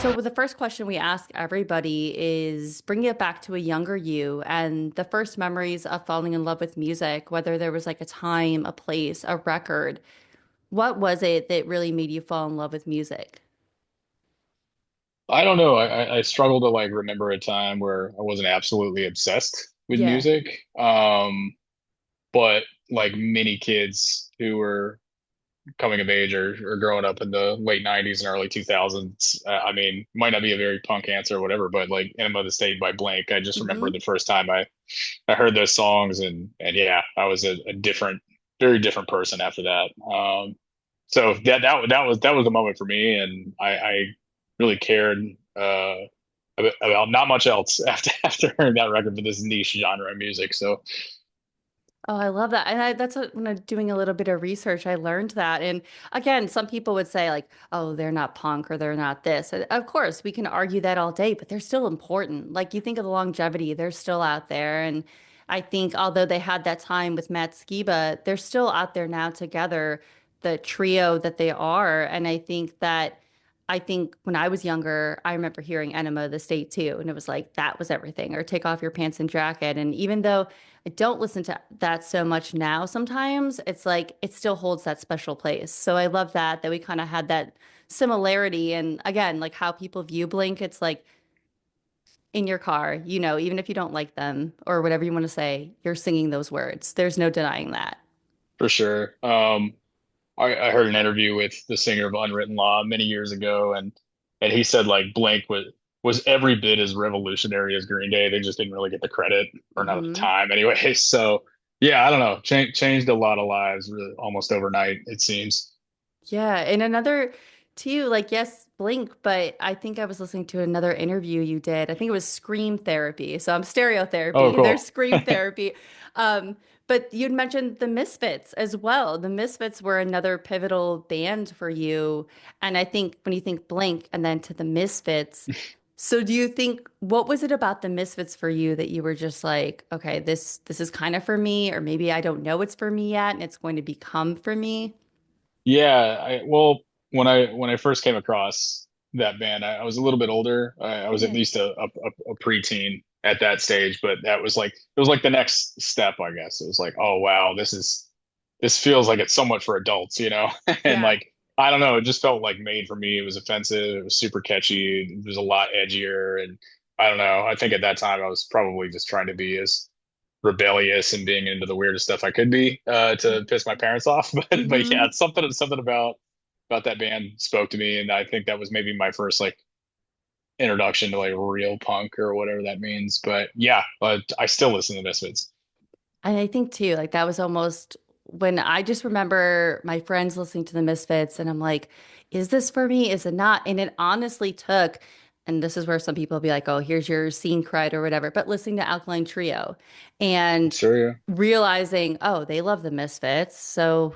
So the first question we ask everybody is bring it back to a younger you and the first memories of falling in love with music, whether there was like a time, a place, a record. What was it that really made you fall in love with music? I don't know. I struggle to like remember a time where I wasn't absolutely obsessed with Yeah. music. But like many kids who were coming of age or growing up in the late 90s and early 2000s, I mean, might not be a very punk answer or whatever, but like Enema of the State by Blank, I just remember Hmm. the first time I heard those songs and yeah, I was a different, very different person after that. So that was the moment for me, and I really cared uh about not much else after hearing that record for this niche genre of music. So Oh, I love that. And that's when I'm doing a little bit of research, I learned that. And again, some people would say like, oh, they're not punk or they're not this. And of course, we can argue that all day, but they're still important. Like you think of the longevity, they're still out there. And I think although they had that time with Matt Skiba, they're still out there now together, the trio that they are. And I think when I was younger, I remember hearing Enema of the State too. And it was like, that was everything, or take off your pants and jacket. And even though I don't listen to that so much now. Sometimes it's like it still holds that special place. So I love that we kind of had that similarity. And again, like how people view Blink, it's like in your car, even if you don't like them or whatever you want to say, you're singing those words. There's no denying that. for sure. I heard an interview with the singer of Unwritten Law many years ago, and he said like Blink was every bit as revolutionary as Green Day. They just didn't really get the credit, or not at the Hmm. time anyway. So yeah, I don't know. Changed a lot of lives really almost overnight, it seems. Yeah. And another too, like, yes, Blink, but I think I was listening to another interview you did. I think it was Scream Therapy. So I'm Oh, stereotherapy. There's cool. Scream Therapy. But you'd mentioned the Misfits as well. The Misfits were another pivotal band for you. And I think when you think Blink and then to the Misfits, so do you think what was it about the Misfits for you that you were just like, okay, this is kind of for me, or maybe I don't know it's for me yet and it's going to become for me? Yeah, well, when I first came across that band, I was a little bit older. I was at Yeah. least a preteen at that stage, but that was like it was like the next step, I guess. It was like, oh wow, this feels like it's so much for adults, you know? And Yeah. like I don't know, it just felt like made for me. It was offensive, it was super catchy, it was a lot edgier, and I don't know. I think at that time I was probably just trying to be as rebellious and being into the weirdest stuff I could be to piss my parents off. But yeah, Hmm. it's something about that band spoke to me, and I think that was maybe my first like introduction to like real punk or whatever that means. But yeah, but I still listen to Misfits. And I think too, like that was almost when I just remember my friends listening to the Misfits, and I'm like, is this for me? Is it not? And it honestly took, and this is where some people be like, oh, here's your scene cred or whatever, but listening to Alkaline Trio and Sure, yeah. realizing, oh, they love the Misfits. So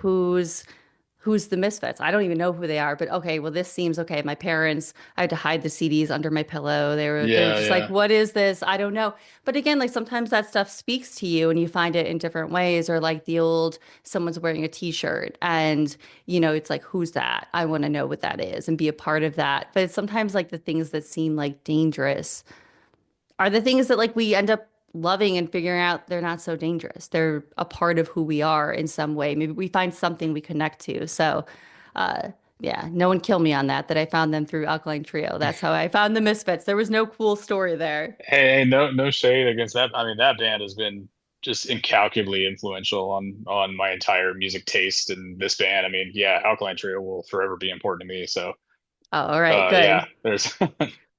who's the Misfits? I don't even know who they are, but okay, well, this seems okay. My parents, I had to hide the CDs under my pillow. They were Yeah, just like, yeah. what is this? I don't know. But again, like sometimes that stuff speaks to you and you find it in different ways, or like the old someone's wearing a t-shirt and it's like, who's that? I want to know what that is and be a part of that. But it's sometimes like the things that seem like dangerous are the things that like we end up loving and figuring out they're not so dangerous. They're a part of who we are in some way. Maybe we find something we connect to. So, uh, yeah, no one kill me on that I found them through Alkaline Trio. That's how I found the Misfits. There was no cool story there. Hey, no shade against that. I mean, that band has been just incalculably influential on my entire music taste, and this band. I mean, yeah, Alkaline Trio will forever be important to me. So, Oh, all right, yeah, good. there's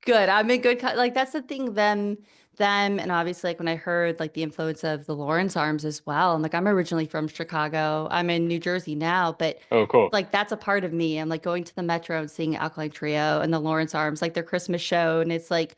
Good. I'm in good like that's the thing, them, and obviously like when I heard like the influence of the Lawrence Arms as well. And like I'm originally from Chicago. I'm in New Jersey now, but oh, cool. like that's a part of me. I'm like going to the Metro and seeing Alkaline Trio and the Lawrence Arms, like their Christmas show. And it's like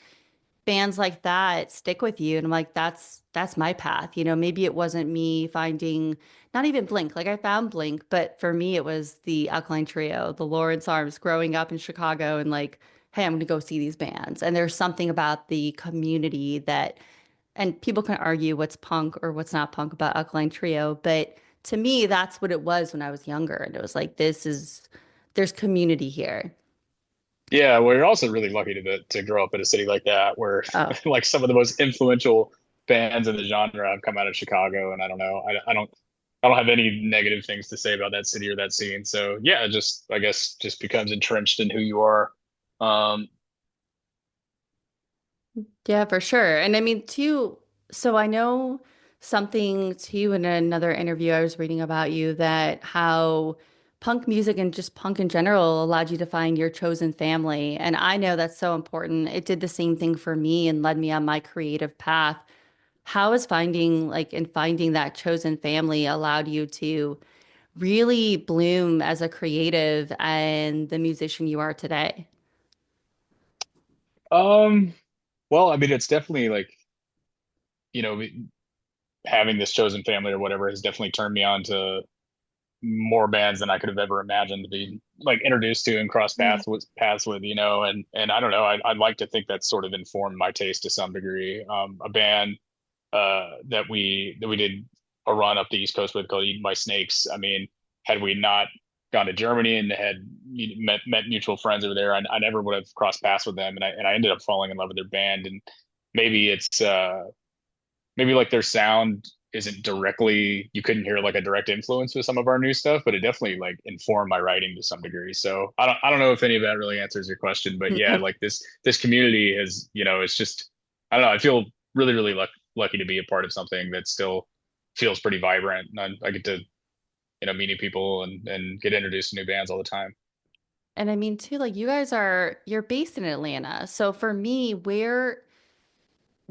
bands like that stick with you. And I'm like, that's my path. Maybe it wasn't me finding not even Blink. Like I found Blink, but for me it was the Alkaline Trio, the Lawrence Arms growing up in Chicago and like, hey, I'm gonna go see these bands. And there's something about the community that and people can argue what's punk or what's not punk about Alkaline Trio, but to me, that's what it was when I was younger. And it was like, there's community here. Yeah, well, you're also really lucky to grow up in a city like that, where Oh, like some of the most influential bands in the genre have come out of Chicago, and I don't know, I don't have any negative things to say about that city or that scene. So yeah, just I guess just becomes entrenched in who you are. Um, yeah, for sure. And I mean, too, so I know something too in another interview I was reading about you that how punk music and just punk in general allowed you to find your chosen family. And I know that's so important. It did the same thing for me and led me on my creative path. How is finding like and finding that chosen family allowed you to really bloom as a creative and the musician you are today? um, well, I mean, it's definitely like you know having this chosen family or whatever has definitely turned me on to more bands than I could have ever imagined to be like introduced to and cross Yeah. paths with, you know, and I don't know, I'd like to think that sort of informed my taste to some degree. A band that we did a run up the East Coast with called Eaten by Snakes. I mean, had we not gone to Germany and had met mutual friends over there, I never would have crossed paths with them, and I ended up falling in love with their band. And maybe it's maybe like their sound isn't directly you couldn't hear like a direct influence with some of our new stuff, but it definitely like informed my writing to some degree. So I don't know if any of that really answers your question, but yeah, like this community has, you know, it's just I don't know, I feel really lucky to be a part of something that still feels pretty vibrant. And I get to, you know, meeting people and get introduced to new bands all the time. And I mean, too, like you guys are, you're based in Atlanta. So for me,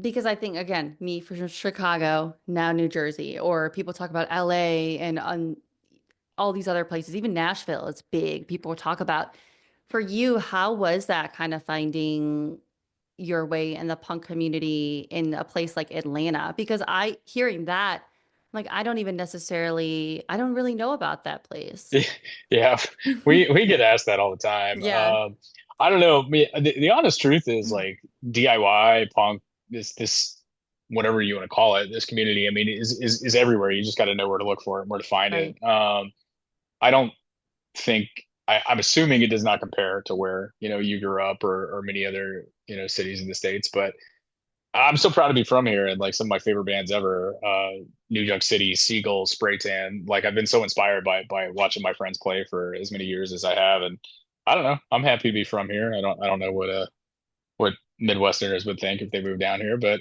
because I think, again, me from Chicago, now New Jersey, or people talk about LA and all these other places, even Nashville is big. People talk about, for you, how was that kind of finding your way in the punk community in a place like Atlanta? Because hearing that, like, I don't really know about that place. Yeah, we get asked that all the time. Yeah, I don't know. The honest truth is mm, like DIY punk, this whatever you want to call it, this community. I mean, is everywhere. You just got to know where to look for it and where to find it. right. I don't think I'm assuming it does not compare to where you know you grew up or many other you know cities in the States, but I'm so proud to be from here and like some of my favorite bands ever. New York City, Seagull, Spray Tan. Like I've been so inspired by watching my friends play for as many years as I have, and I don't know. I'm happy to be from here. I don't know what Midwesterners would think if they moved down here, but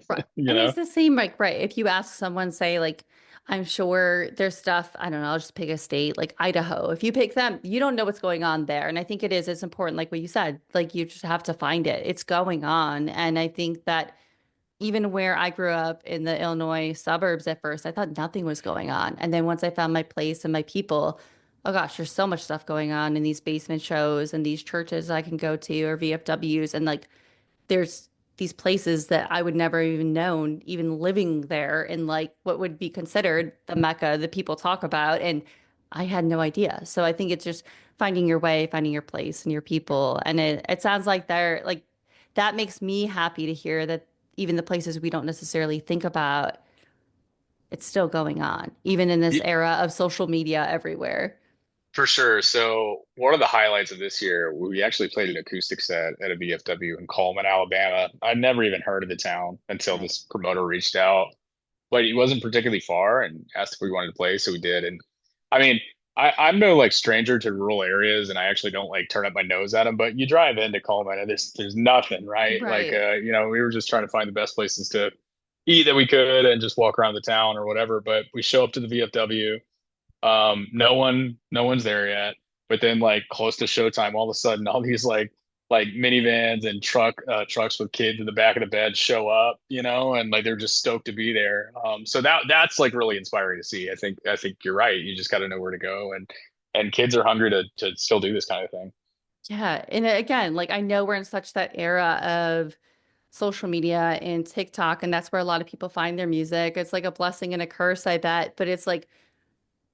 Right. you And know. it's the same, like, right. If you ask someone, say, like, I'm sure there's stuff, I don't know, I'll just pick a state like Idaho. If you pick them, you don't know what's going on there. And I think it's important, like what you said, like you just have to find it. It's going on. And I think that even where I grew up in the Illinois suburbs at first, I thought nothing was going on. And then once I found my place and my people, oh gosh, there's so much stuff going on in these basement shows and these churches I can go to or VFWs. And like, there's these places that I would never even known, even living there in like what would be considered the Mecca that people talk about. And I had no idea. So I think it's just finding your way, finding your place and your people. And it sounds like they're like, that makes me happy to hear that even the places we don't necessarily think about, it's still going on, even in this era of social media everywhere. For sure. So one of the highlights of this year, we actually played an acoustic set at a VFW in Coleman, Alabama. I'd never even heard of the town until Right. this promoter reached out, but he wasn't particularly far and asked if we wanted to play, so we did. And I mean, I'm no like stranger to rural areas, and I actually don't like turn up my nose at them. But you drive into Coleman, and there's nothing, right? Like, Right. you know, we were just trying to find the best places to eat that we could, and just walk around the town or whatever. But we show up to the VFW. No one's there yet. But then like close to showtime, all of a sudden all these like minivans and trucks with kids in the back of the bed show up, you know, and like they're just stoked to be there. So that's like really inspiring to see. I think you're right. You just got to know where to go and kids are hungry to still do this kind of thing. Yeah. And again, like I know we're in such that era of social media and TikTok, and that's where a lot of people find their music. It's like a blessing and a curse, I bet. But it's like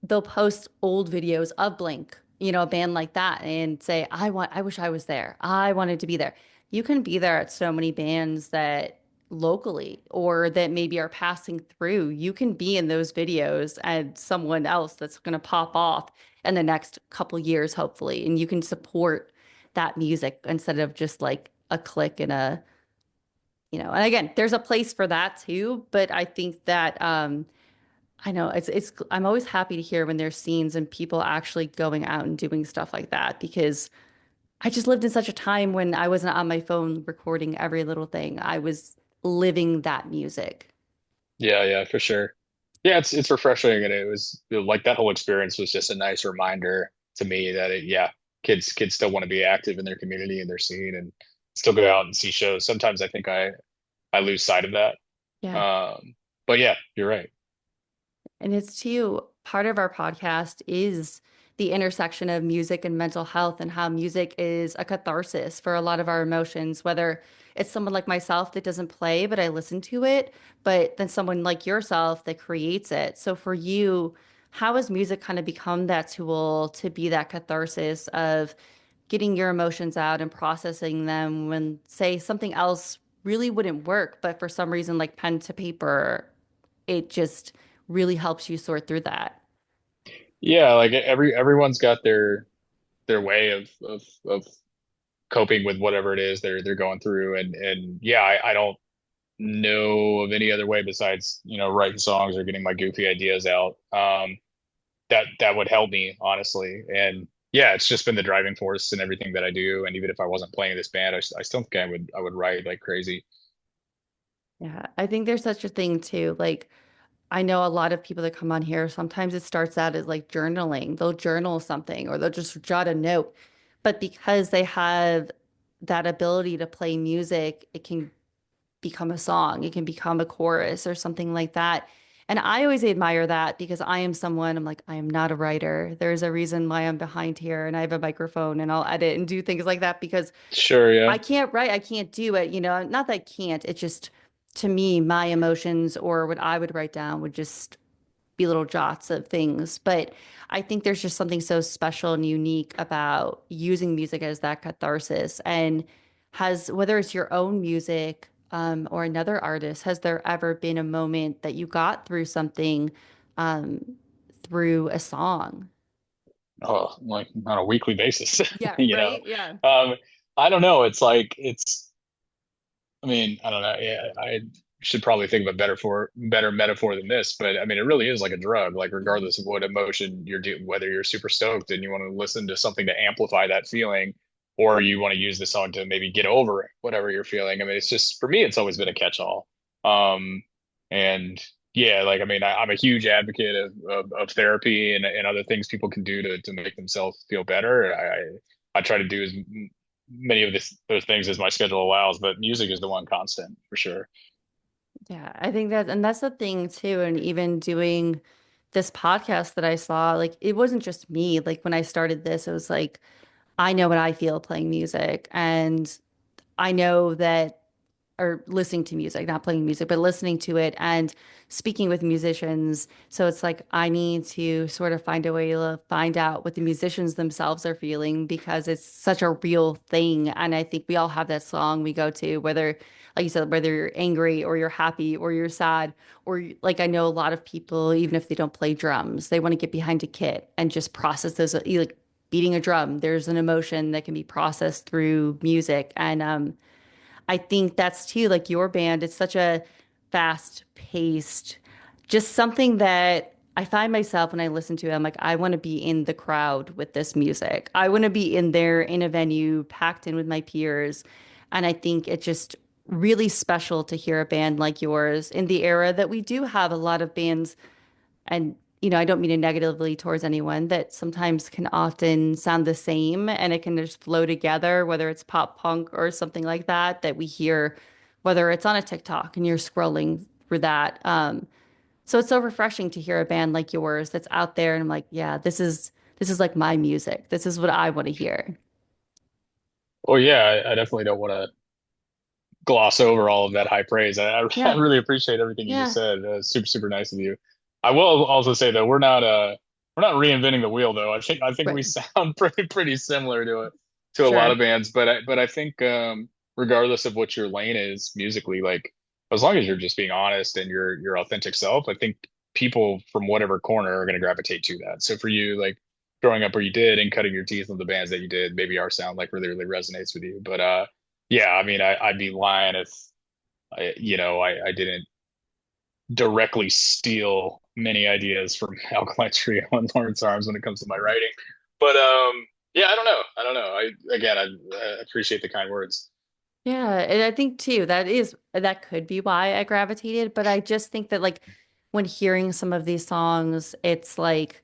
they'll post old videos of Blink, a band like that, and say, I wish I was there. I wanted to be there. You can be there at so many bands that locally or that maybe are passing through. You can be in those videos and someone else that's going to pop off in the next couple years, hopefully, and you can support that music instead of just like a click and a, and again, there's a place for that too, but I think that I know it's I'm always happy to hear when there's scenes and people actually going out and doing stuff like that because I just lived in such a time when I wasn't on my phone recording every little thing. I was living that music. Yeah, yeah, for sure. Yeah, it's refreshing, and it was like that whole experience was just a nice reminder to me that yeah, kids still want to be active in their community and their scene, and still go out and see shows. Sometimes I think I lose sight of that. Yeah. Um, but yeah, you're right. And it's too, part of our podcast is the intersection of music and mental health and how music is a catharsis for a lot of our emotions, whether it's someone like myself that doesn't play, but I listen to it, but then someone like yourself that creates it. So for you, how has music kind of become that tool to be that catharsis of getting your emotions out and processing them when, say, something else really wouldn't work, but for some reason, like pen to paper, it just really helps you sort through that. Yeah, like everyone's got their way of coping with whatever it is they're going through, and yeah, I don't know of any other way besides writing songs or getting my goofy ideas out. That would help me honestly, and yeah, it's just been the driving force in everything that I do. And even if I wasn't playing this band, I still think I would write like crazy. Yeah, I think there's such a thing too. Like, I know a lot of people that come on here, sometimes it starts out as like journaling. They'll journal something or they'll just jot a note. But because they have that ability to play music, it can become a song, it can become a chorus or something like that. And I always admire that because I am someone, I'm like, I am not a writer. There's a reason why I'm behind here and I have a microphone and I'll edit and do things like that because Sure, yeah. I can't write, I can't do it, not that I can't, it's just to me, my emotions or what I would write down would just be little jots of things. But I think there's just something so special and unique about using music as that catharsis. And whether it's your own music, or another artist, has there ever been a moment that you got through something, um, through a song? Oh, like on a weekly basis, Yeah, you know. right? Yeah. Um, I don't know. It's like it's. I mean, I don't know. Yeah, I should probably think of a better metaphor than this, but I mean, it really is like a drug. Like, Mhm. regardless of what emotion you're doing, whether you're super stoked and you want to listen to something to amplify that feeling, or you want to use the song to maybe get over whatever you're feeling. I mean, it's just for me, it's always been a catch-all. Um, and yeah, like I mean, I'm a huge advocate of therapy and other things people can do to make themselves feel better. I try to do as many of those things as my schedule allows, but music is the one constant for sure. Yeah, I think and that's the thing too. And even doing this podcast that I saw, like it wasn't just me. Like when I started this, it was like, I know what I feel playing music. And I know that or listening to music, not playing music, but listening to it and speaking with musicians. So it's like I need to sort of find a way to find out what the musicians themselves are feeling because it's such a real thing. And I think we all have that song we go to, whether, like you said, whether you're angry or you're happy or you're sad, or like I know a lot of people, even if they don't play drums, they want to get behind a kit and just process those, like beating a drum. There's an emotion that can be processed through music. And I think that's too, like your band, it's such a fast paced, just something that I find myself when I listen to it, I'm like, I want to be in the crowd with this music. I want to be in there in a venue, packed in with my peers. And I think it's just really special to hear a band like yours in the era that we do have a lot of bands and I don't mean it negatively towards anyone that sometimes can often sound the same and it can just flow together, whether it's pop punk or something like that, that we hear, whether it's on a TikTok and you're scrolling through that. So it's so refreshing to hear a band like yours that's out there and I'm like, yeah, this is like my music. This is what I want to hear. Well, yeah, I definitely don't want to gloss over all of that high praise. I Yeah, really appreciate everything you just yeah, said. Super nice of you. I will also say that we're not reinventing the wheel though. I think we right. sound pretty similar to a lot Sure. of bands, but I think regardless of what your lane is musically, like as long as you're just being honest and your authentic self, I think people from whatever corner are going to gravitate to that. So for you, like growing up where you did and cutting your teeth on the bands that you did, maybe our sound like really, really resonates with you. But yeah, I mean, I'd be lying if I didn't directly steal many ideas from Alkaline Trio and Lawrence Arms when it comes to my writing. But yeah, I don't know. I don't know. I appreciate the kind words. Yeah, and I think too that could be why I gravitated, but I just think that like when hearing some of these songs, it's like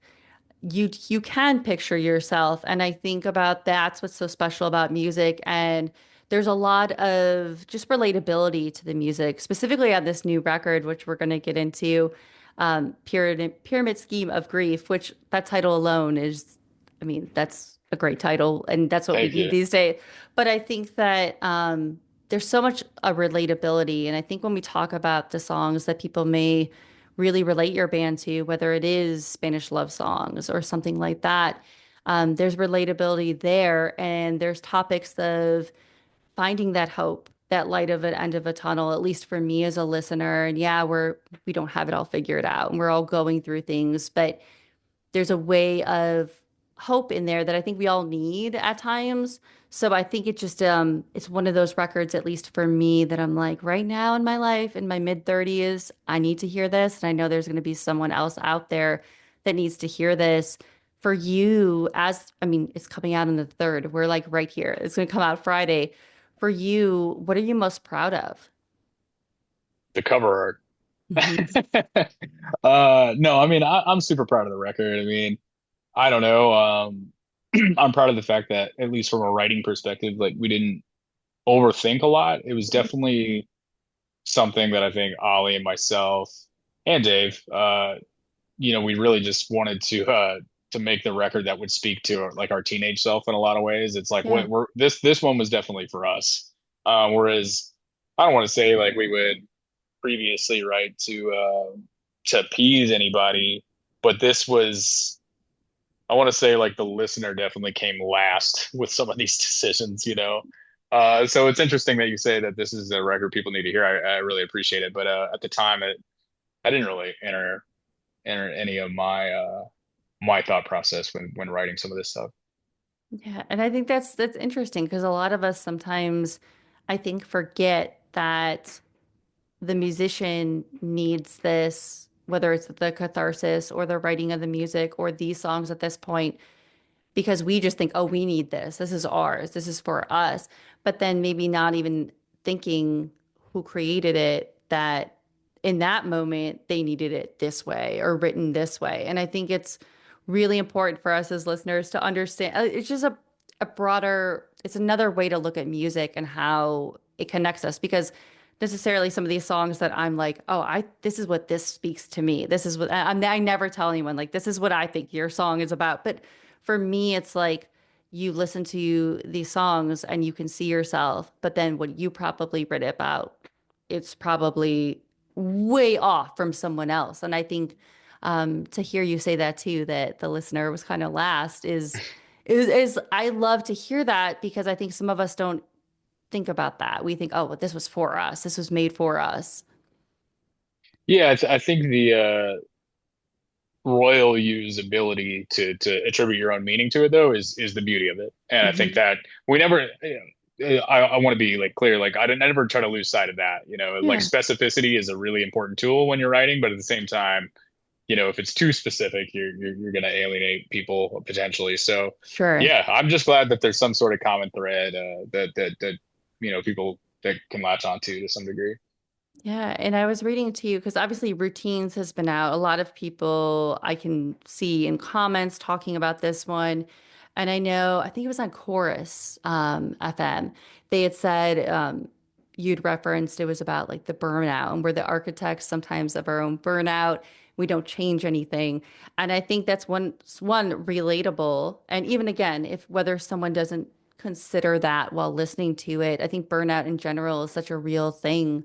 you can picture yourself, and I think about that's what's so special about music. And there's a lot of just relatability to the music, specifically on this new record, which we're going to get into, Pyramid Scheme of Grief, which that title alone is, I mean, that's a great title, and that's what we Thank need you. these days. But I think that there's so much relatability, and I think when we talk about the songs that people may really relate your band to, whether it is Spanish love songs or something like that. There's relatability there, and there's topics of finding that hope, that light of an end of a tunnel, at least for me as a listener. And yeah, we don't have it all figured out, and we're all going through things, but there's a way of hope in there that I think we all need at times. So I think it just it's one of those records, at least for me, that I'm like right now in my life, in my mid 30s, I need to hear this. And I know there's going to be someone else out there that needs to hear this. For you, as I mean, it's coming out on the third. We're like right here. It's going to come out Friday. For you, what are you most proud of? The cover art. Hmm. No, I mean, I'm super proud of the record. I mean, I don't know. I'm proud of the fact that at least from a writing perspective, like we didn't overthink a lot. It was definitely something that I think Ollie and myself and Dave, we really just wanted to make the record that would speak to like our teenage self in a lot of ways. It's like Yeah, we're this one was definitely for us. Whereas I don't want to say like we would previously write to appease anybody, but this was I want to say like the listener definitely came last with some of these decisions, you know. So it's interesting that you say that this is a record people need to hear. I really appreciate it, but at the time, I didn't really enter any of my thought process when writing some of this stuff. yeah, and I think that's interesting because a lot of us sometimes, I think, forget that the musician needs this, whether it's the catharsis or the writing of the music or these songs at this point, because we just think, oh, we need this. This is ours. This is for us. But then maybe not even thinking who created it, that in that moment they needed it this way or written this way. And I think it's really important for us as listeners to understand. It's just a broader, it's another way to look at music and how it connects us because necessarily some of these songs that I'm like, oh, this is what this speaks to me. This is what I never tell anyone like this is what I think your song is about. But for me, it's like you listen to these songs and you can see yourself, but then what you probably read about, it's probably way off from someone else. And I think to hear you say that too, that the listener was kind of last is I love to hear that because I think some of us don't think about that. We think, oh, well, this was for us. This was made for us. Yeah, I think the royal use ability to attribute your own meaning to it though is the beauty of it, and I think Hmm. that we never. I want to be like clear, like I didn't never try to lose sight of that. Like Yeah, specificity is a really important tool when you're writing, but at the same time, if it's too specific, you're going to alienate people potentially. So, sure. yeah, I'm just glad that there's some sort of common thread that people that can latch onto to some degree. Yeah, and I was reading to you because obviously routines has been out. A lot of people I can see in comments talking about this one. And I know, I think it was on Chorus FM. They had said you'd referenced it was about like the burnout and we're the architects sometimes of our own burnout. We don't change anything. And I think that's one relatable. And even again, if whether someone doesn't consider that while listening to it, I think burnout in general is such a real thing.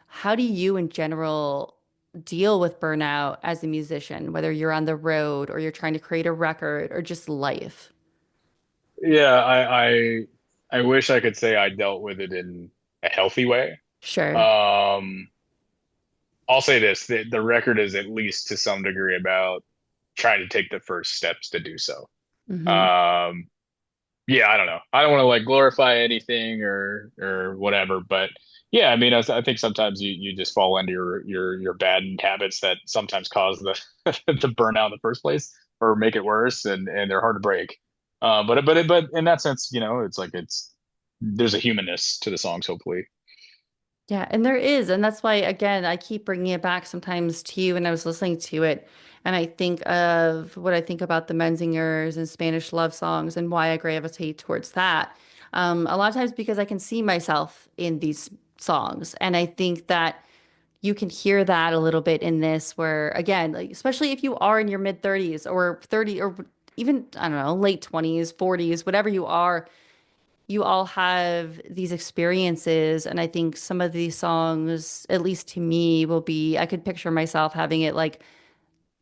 How do you, in general, deal with burnout as a musician, whether you're on the road or you're trying to create a record or just life? Yeah, I wish I could say I dealt with it in a healthy way. Sure. Um, I'll say this, the record is at least to some degree about trying to take the first steps to do so. Hmm. Um, yeah, I don't know. I don't want to like glorify anything or whatever, but yeah, I mean, I think sometimes you just fall into your bad habits that sometimes cause the the burnout in the first place or make it worse, and they're hard to break. But in that sense, it's like there's a humanness to the songs, hopefully. Yeah, and there is, and that's why again I keep bringing it back sometimes to you. And I was listening to it, and I think of what I think about the Menzingers and Spanish love songs and why I gravitate towards that. A lot of times because I can see myself in these songs, and I think that you can hear that a little bit in this, where again, like especially if you are in your mid 30s or 30 or even I don't know, late 20s, 40s, whatever you are, you all have these experiences. And I think some of these songs, at least to me, will be, I could picture myself having it like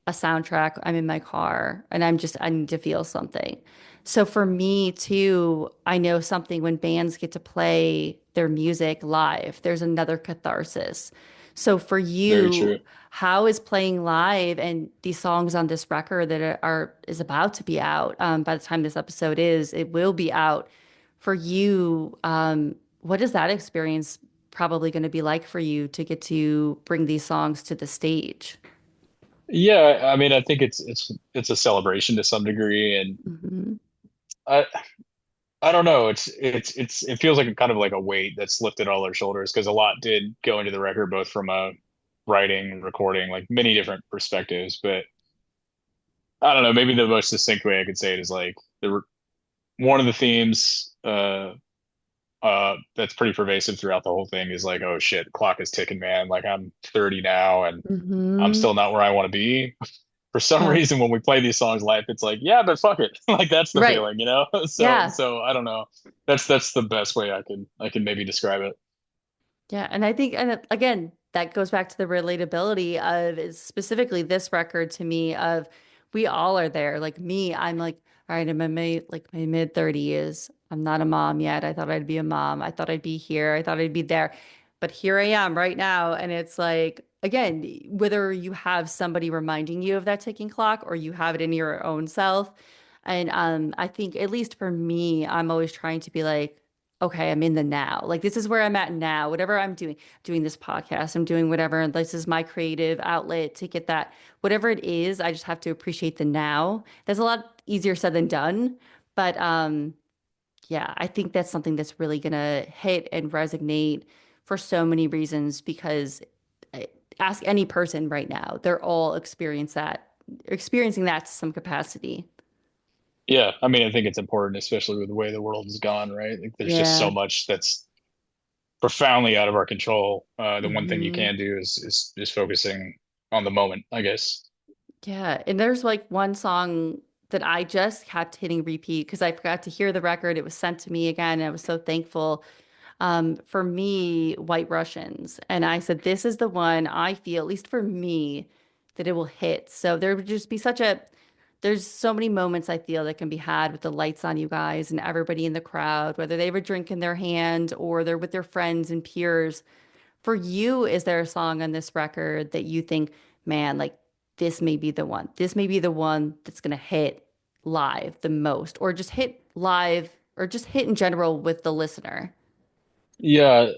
a soundtrack. I'm in my car and I need to feel something. So for me too, I know something when bands get to play their music live, there's another catharsis. So for Very you, true. how is playing live and these songs on this record that is about to be out, by the time this episode is, it will be out for you. What is that experience probably going to be like for you to get to bring these songs to the stage? Yeah, I mean, I think it's a celebration to some degree, and Hmm. I I don't know. It feels like kind of like a weight that's lifted all our shoulders because a lot did go into the record, both from a writing, recording, like many different perspectives. But I don't know. Maybe the most succinct way I could say it is like one of the themes that's pretty pervasive throughout the whole thing is like, oh shit, clock is ticking, man. Like I'm 30 now and I'm Hmm. still not where I want to be. For some Yeah. reason, when we play these songs live, it's like, yeah, but fuck it. Like that's the Right. feeling. So Yeah. so I don't know. That's the best way I can maybe describe it. Yeah. And I think, and again, that goes back to the relatability of is specifically this record to me of we all are there. Like me, I'm like, all right, I'm in my mid 30s. I'm not a mom yet. I thought I'd be a mom. I thought I'd be here. I thought I'd be there. But here I am right now. And it's like, again, whether you have somebody reminding you of that ticking clock or you have it in your own self. And I think at least for me, I'm always trying to be like, okay, I'm in the now. Like this is where I'm at now. Whatever I'm doing this podcast, I'm doing whatever, and this is my creative outlet to get that. Whatever it is, I just have to appreciate the now. That's a lot easier said than done, but yeah, I think that's something that's really gonna hit and resonate for so many reasons because uh, ask any person right now, they're all experiencing that to some capacity. Yeah, I mean, I think it's important, especially with the way the world has gone, right? Like there's just so Yeah. much that's profoundly out of our control. The one thing you Hmm. can do is focusing on the moment, I guess. Yeah, and there's like one song that I just kept hitting repeat because I forgot to hear the record. It was sent to me again, and I was so thankful. For me, White Russians, and I said this is the one I feel, at least for me, that it will hit. So there would just be there's so many moments I feel that can be had with the lights on you guys and everybody in the crowd, whether they have a drink in their hand or they're with their friends and peers. For you, is there a song on this record that you think, man, like this may be the one? This may be the one that's going to hit live the most, or just hit live, or just hit in general with the listener? Yeah,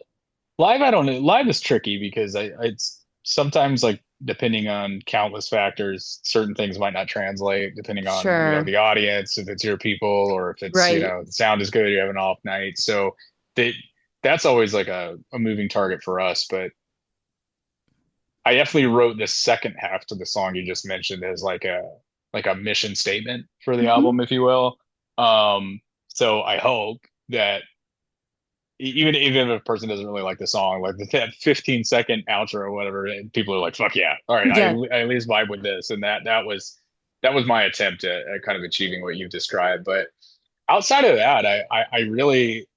live, I don't know. Live is tricky because it's sometimes like depending on countless factors, certain things might not translate depending on, Sure. the audience, if it's your people or if it's, Right. the sound is good, you have an off night. So that that's always like a moving target for us. But I definitely wrote the second half to the song you just mentioned as like a mission statement for the Hmm. album, if you will. So I hope that even if a person doesn't really like the song, like that 15-second outro or whatever, and people are like, "Fuck yeah! All right, Yeah. I at least vibe with this." And that was my attempt at kind of achieving what you've described. But outside of that, I really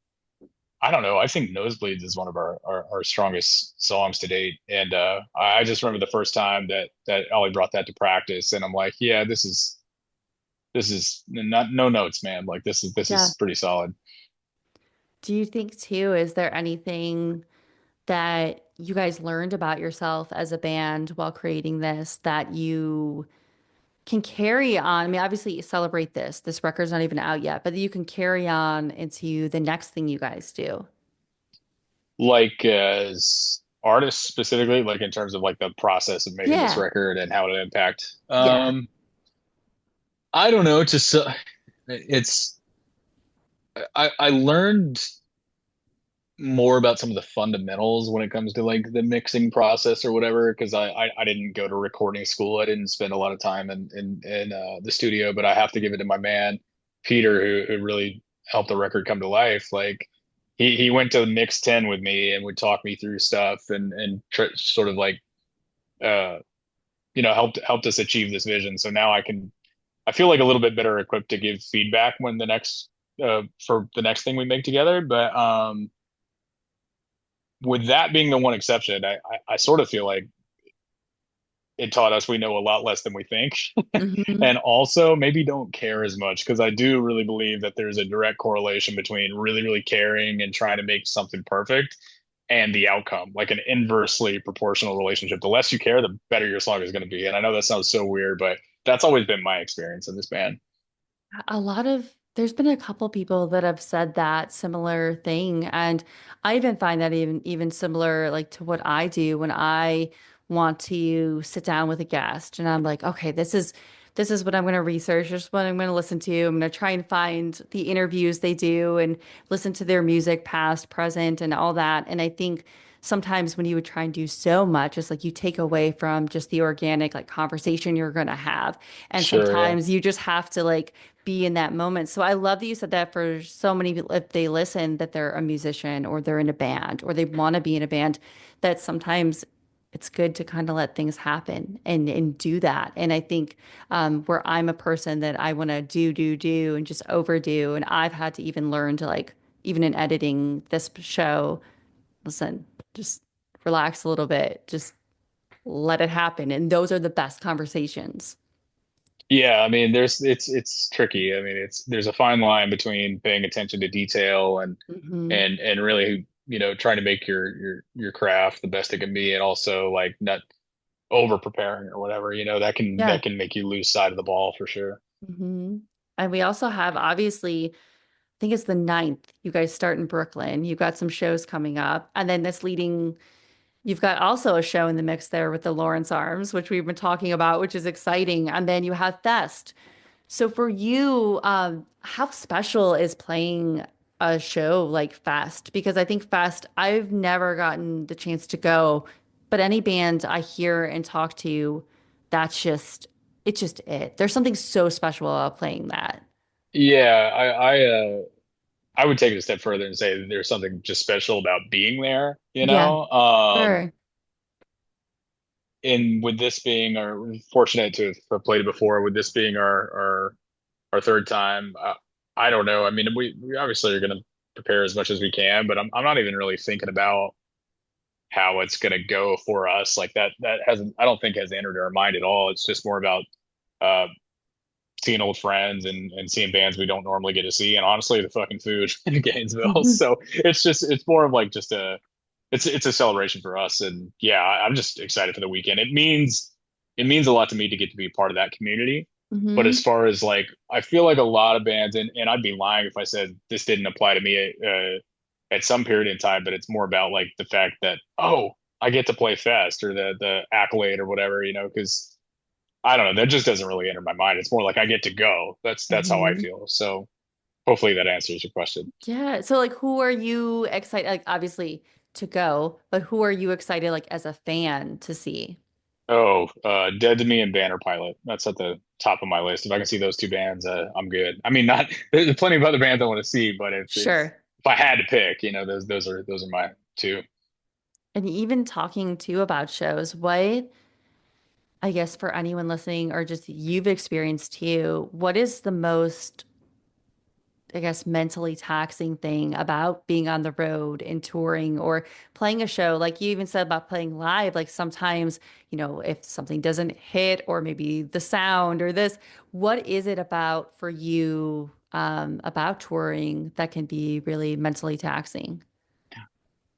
I don't know. I think Nosebleeds is one of our strongest songs to date, and I just remember the first time that Ollie brought that to practice, and I'm like, yeah, this is not no notes, man. Like this Yeah. is pretty solid. Do you think too, is there anything that you guys learned about yourself as a band while creating this that you can carry on. I mean, obviously you celebrate this. This record's not even out yet, but you can carry on into the next thing you guys do. Like as artists specifically, like in terms of like the process of making this Yeah. record and how it impact. Yeah. I don't know. Just it's I learned more about some of the fundamentals when it comes to like the mixing process or whatever because I didn't go to recording school. I didn't spend a lot of time in the studio, but I have to give it to my man Peter who really helped the record come to life. Like he went to mix 10 with me and would talk me through stuff and tr sort of like uh helped us achieve this vision. So now I feel like a little bit better equipped to give feedback when the next for the next thing we make together. But with that being the one exception, I sort of feel like it taught us we know a lot less than we think. Hmm. And also maybe don't care as much because I do really believe that there's a direct correlation between really, really caring and trying to make something perfect and the outcome, like an inversely proportional relationship. The less you care, the better your song is going to be. And I know that sounds so weird, but that's always been my experience in this band. There's been a couple people that have said that similar thing. And I even find that even similar like to what I do when I want to sit down with a guest and I'm like, okay, this is what I'm going to research. This is what I'm going to listen to. I'm going to try and find the interviews they do and listen to their music, past, present, and all that. And I think sometimes when you would try and do so much, it's like you take away from just the organic like conversation you're going to have. And Sure, yeah. sometimes you just have to like be in that moment. So I love that you said that for so many people, if they listen, that they're a musician or they're in a band or they want to be in a band, that sometimes it's good to kind of let things happen and do that. And I think where I'm a person that I want to do, and just overdo, and I've had to even learn to like, even in editing this show, listen, just relax a little bit, just let it happen. And those are the best conversations. Yeah, I mean, it's tricky. I mean, it's there's a fine line between paying attention to detail Hmm. and really, trying to make your craft the best it can be, and also like not over preparing or whatever. That can Yeah. that can make you lose sight of the ball for sure. Hmm. And we also have obviously, I think it's the 9th. You guys start in Brooklyn. You've got some shows coming up. And then you've got also a show in the mix there with the Lawrence Arms, which we've been talking about, which is exciting. And then you have Fest. So for you, how special is playing a show like Fest? Because I think Fest, I've never gotten the chance to go, but any band I hear and talk to, that's just, it's just it. There's something so special about playing that. Yeah, I would take it a step further and say that there's something just special about being there, you Yeah, know? sure. And with this being our fortunate to have played it before, with this being our third time, I don't know. I mean, we obviously are going to prepare as much as we can, but I'm not even really thinking about how it's going to go for us. Like that hasn't I don't think has entered our mind at all. It's just more about uh seeing old friends and seeing bands we don't normally get to see, and honestly, the fucking food in Gainesville. Mhm. So it's more of like just it's a celebration for us, and yeah, I'm just excited for the weekend. It means a lot to me to get to be part of that community. But as Hmm. far as like, I feel like a lot of bands, and I'd be lying if I said this didn't apply to me at some period in time, but it's more about like the fact that, oh, I get to play fest or the accolade or whatever, because I don't know, that just doesn't really enter my mind. It's more like I get to go. That's how I Hmm. feel. So hopefully that answers your question. Yeah. So like who are you excited like obviously to go, but who are you excited like as a fan to see? Oh, Dead to Me and Banner Pilot. That's at the top of my list. If I can see those two bands, I'm good. I mean, not there's plenty of other bands I want to see, but Sure. if I had to pick, those are my two. And even talking too about shows, what I guess for anyone listening or just you've experienced too, what is the most, I guess, mentally taxing thing about being on the road and touring or playing a show? Like you even said about playing live, like sometimes, if something doesn't hit or maybe the sound or this, what is it about for you, about touring that can be really mentally taxing?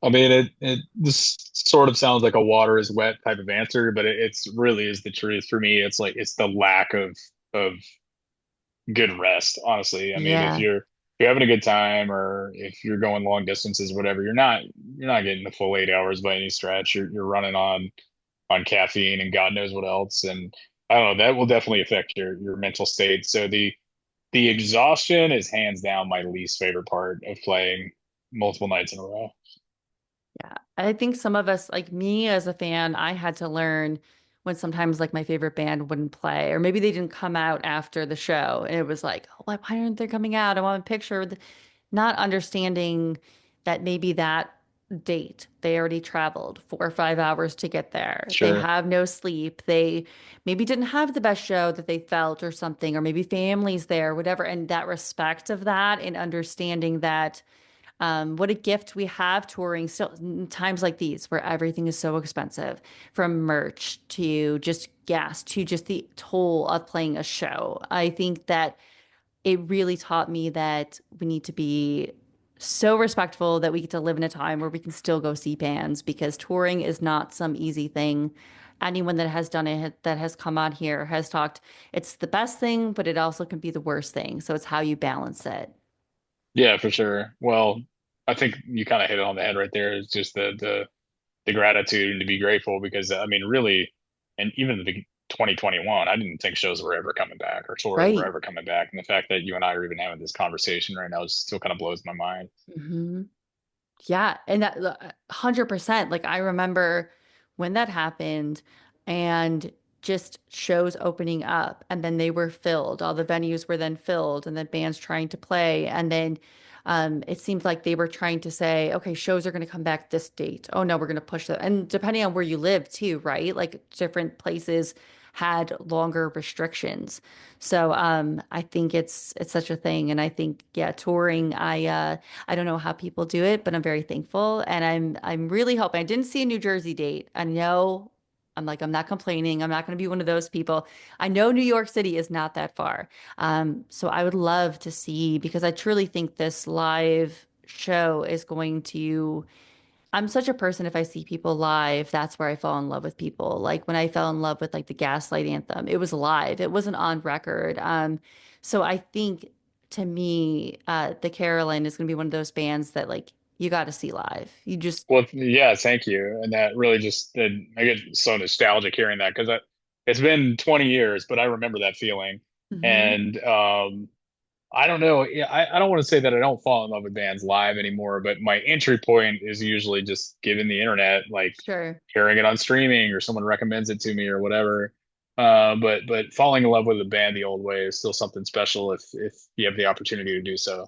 I mean, it this sort of sounds like a water is wet type of answer, but it's really is the truth for me. It's like it's the lack of good rest, honestly. I mean, Yeah. if you're having a good time or if you're going long distances, whatever, you're not getting the full 8 hours by any stretch. You're running on caffeine and God knows what else. And I don't know, that will definitely affect your mental state. So the exhaustion is hands down my least favorite part of playing multiple nights in a row. Yeah. I think some of us, like me as a fan, I had to learn when sometimes like my favorite band wouldn't play, or maybe they didn't come out after the show. And it was like, oh, why aren't they coming out? I want a picture with not understanding that maybe that date they already traveled 4 or 5 hours to get there. They Sure. have no sleep. They maybe didn't have the best show that they felt or something, or maybe families there, whatever. And that respect of that and understanding that what a gift we have touring still in times like these where everything is so expensive, from merch to just gas to just the toll of playing a show. I think that it really taught me that we need to be so respectful that we get to live in a time where we can still go see bands, because touring is not some easy thing. Anyone that has done it, that has come out here, has talked, it's the best thing, but it also can be the worst thing. So it's how you balance it. Yeah, for sure. Well, I think you kind of hit it on the head right there. It's just the gratitude and to be grateful because I mean, really, and even the 2021, I didn't think shows were ever coming back or tours were Right. ever coming back. And the fact that you and I are even having this conversation right now still kind of blows my mind. hmm Yeah, and that 100%. Like I remember when that happened and just shows opening up and then they were filled. All the venues were then filled and then bands trying to play. And then it seemed like they were trying to say, okay, shows are going to come back this date. Oh no, we're going to push that. And depending on where you live too, right? Like different places had longer restrictions. So I think it's such a thing. And I think, yeah, touring, I don't know how people do it, but I'm very thankful. And I'm really hoping. I didn't see a New Jersey date. I know I'm not complaining. I'm not going to be one of those people. I know New York City is not that far. So I would love to see, because I truly think this live show is going to, I'm such a person, if I see people live, that's where I fall in love with people. Like when I fell in love with like the Gaslight Anthem, it was live. It wasn't on record. So I think, to me, the Carolyn is going to be one of those bands that like you got to see live. You just Well, yeah, thank you. And that really just, I get so nostalgic hearing that because it's been 20 years, but I remember that feeling. Mhm. And I don't know. Yeah, I don't want to say that I don't fall in love with bands live anymore, but my entry point is usually just given the internet, like Sure. hearing it on streaming or someone recommends it to me or whatever. But falling in love with a band the old way is still something special if you have the opportunity to do so.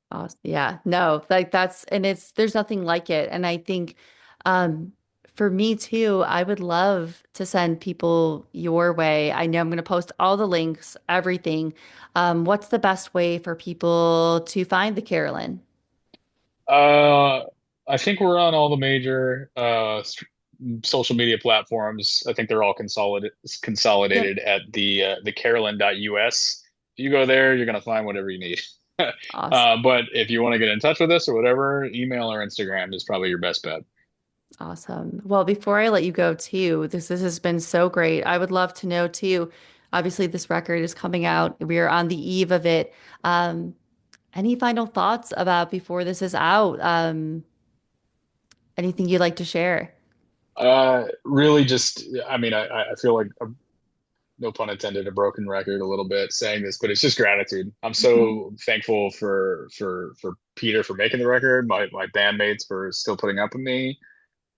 Awesome. Yeah, no, like that's, and it's, there's nothing like it. And I think um for me too, I would love to send people your way. I know I'm going to post all the links, everything. What's the best way for people to find the Carolyn? Uh, I think we're on all the major social media platforms. I think they're all Yep. consolidated at the Carolyn.us. If you go there, you're gonna find whatever you need. Awesome. But if you want to get in touch with us or whatever, email or Instagram is probably your best bet. Awesome. Well, before I let you go too, this has been so great. I would love to know too. Obviously, this record is coming out. We are on the eve of it. Um, any final thoughts about before this is out? Anything you'd like to share? Really just, I mean, I feel like no pun intended, a broken record a little bit saying this, but it's just gratitude. I'm Mhm. so thankful for Peter for making the record, my bandmates for still putting up with me,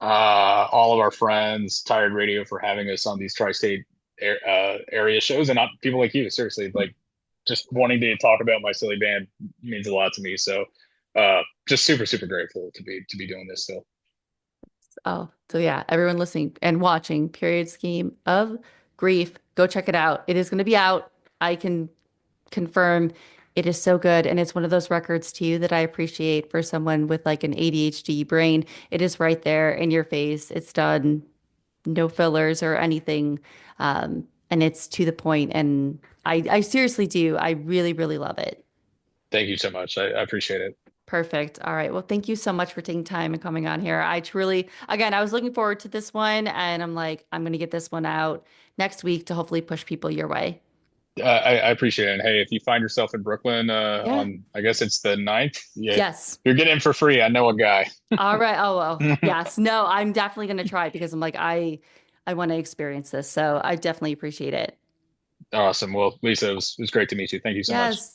all of our friends, Tired Radio for having us on these tri-state area shows, and not people like you. Seriously, like just wanting to talk about my silly band means a lot to me. So, just super grateful to be doing this still. Oh, so yeah, everyone listening and watching, Period Scheme of Grief, go check it out. It is going to be out. I can confirm it is so good. And it's one of those records too that I appreciate for someone with like an ADHD brain. It is right there in your face. It's done, no fillers or anything. And it's to the point. And I seriously do. I really, really love it. Thank you so much. I appreciate it. Perfect. All right. Well, thank you so much for taking time and coming on here. I truly, again, I was looking forward to this one, and I'm like, I'm going to get this one out next week to hopefully push people your way. I appreciate it. And hey, if you find yourself in Brooklyn Yeah. on, I guess it's the 9th, yeah, Yes. you're getting in for free. I know a guy. All right. Oh, well, yes. No, I'm definitely going to try because I'm like, I want to experience this. So I definitely appreciate it. Awesome. Well, Lisa, it was great to meet you. Thank you so much. Yes.